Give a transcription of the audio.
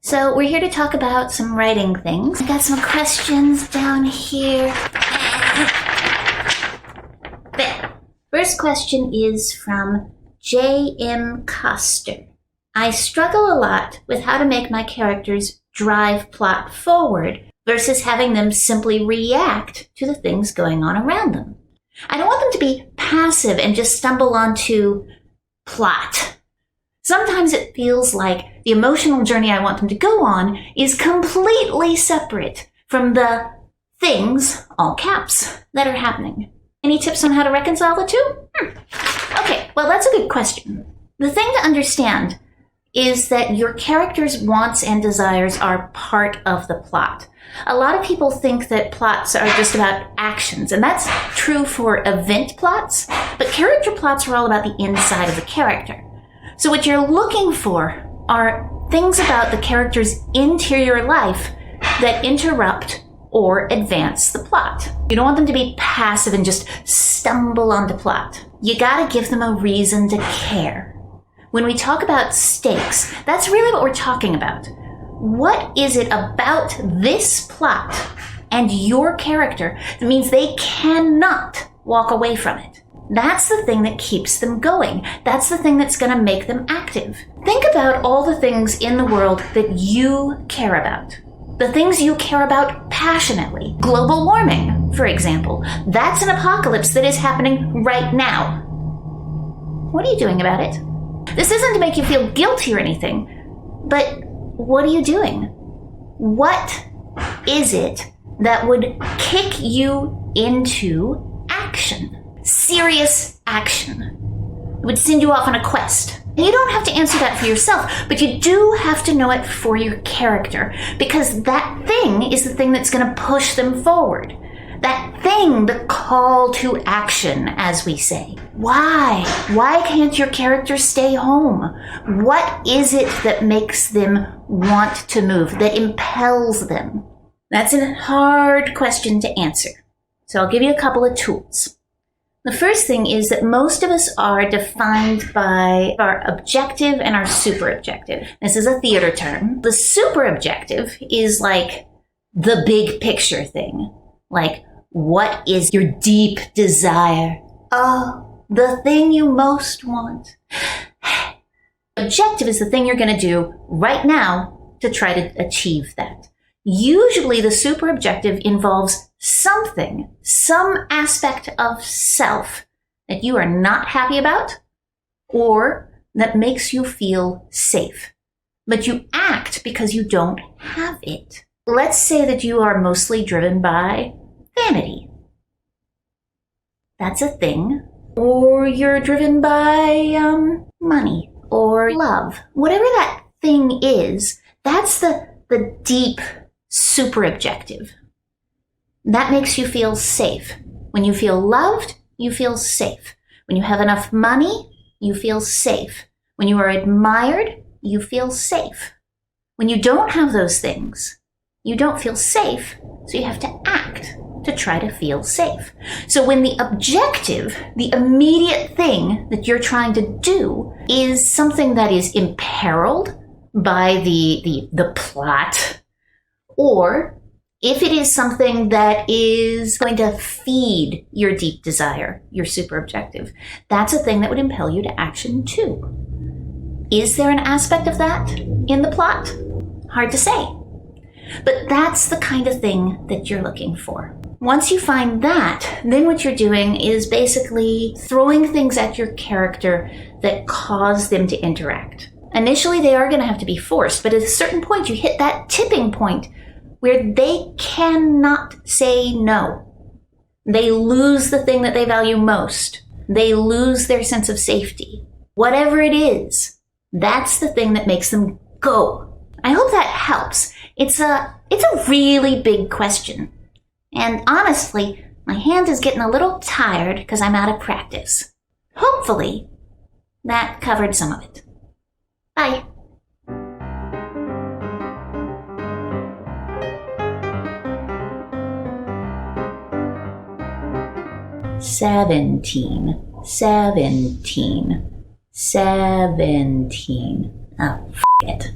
So we're here to talk about some writing things. I got some questions down here. There. First question is from J.M. Coster. I struggle a lot with how to make my characters drive plot forward versus having them simply react to the things going on around them. I don't want them to be passive and just stumble onto plot. Sometimes it feels like the emotional journey I want them to go on is completely separate from the things, all caps, that are happening. Any tips on how to reconcile the two? Okay, well, that's a good question. The thing to understand is that your character's wants and desires are part of the plot. A lot of people think that plots are just about actions, and that's true for event plots, but character plots are all about the inside of the character. So what you're looking for are things about the character's interior life that interrupt or advance the plot. You don't want them to be passive and just stumble onto plot. You gotta give them a reason to care. When we talk about stakes, that's really what we're talking about. What is it about this plot and your character that means they cannot walk away from it? That's the thing that keeps them going. That's the thing that's going to make them active. Think about all the things in the world that you care about. The things you care about passionately. Global warming, for example. That's an apocalypse that is happening right now. What are you doing about it? This isn't to make you feel guilty or anything, but what are you doing? What is it that would kick you into action? Serious action. It would send you off on a quest. And you don't have to answer that for yourself, but you do have to know it for your character, because that thing is the thing that's going to push them forward. That thing, the call to action, as we say. Why? Why can't your character stay home? What is it that makes them want to move, that impels them? That's a hard question to answer. So I'll give you a couple of tools. The first thing is that most of us are defined by our objective and our super objective. This is a theater term. The super objective is like the big picture thing. Like, what is your deep desire? Oh, the thing you most want. Objective is the thing you're going to do right now to try to achieve that. Usually the super objective involves something, some aspect of self that you are not happy about or that makes you feel safe. But you act because you don't have it. Let's say that you are mostly driven by vanity. That's a thing. Or you're driven by money or love. Whatever that thing is, that's the deep super objective. That makes you feel safe. When you feel loved, you feel safe. When you have enough money, you feel safe. When you are admired, you feel safe. When you don't have those things, you don't feel safe, so you have to act to try to feel safe. So when the objective, the immediate thing that you're trying to do is something that is imperiled by the plot, or if it is something that is going to feed your deep desire, your super objective, that's a thing that would impel you to action too. Is there an aspect of that in the plot? Hard to say. But that's the kind of thing that you're looking for. Once you find that, then what you're doing is basically throwing things at your character that cause them to interact. Initially, they are going to have to be forced, but at a certain point, you hit that tipping point where they cannot say no. They lose the thing that they value most. They lose their sense of safety. Whatever it is, that's the thing that makes them go. I hope that helps. It's a really big question. And honestly, my hand is getting a little tired because I'm out of practice. Hopefully, that covered some of it. Bye. Seventeen. Oh, f*** it.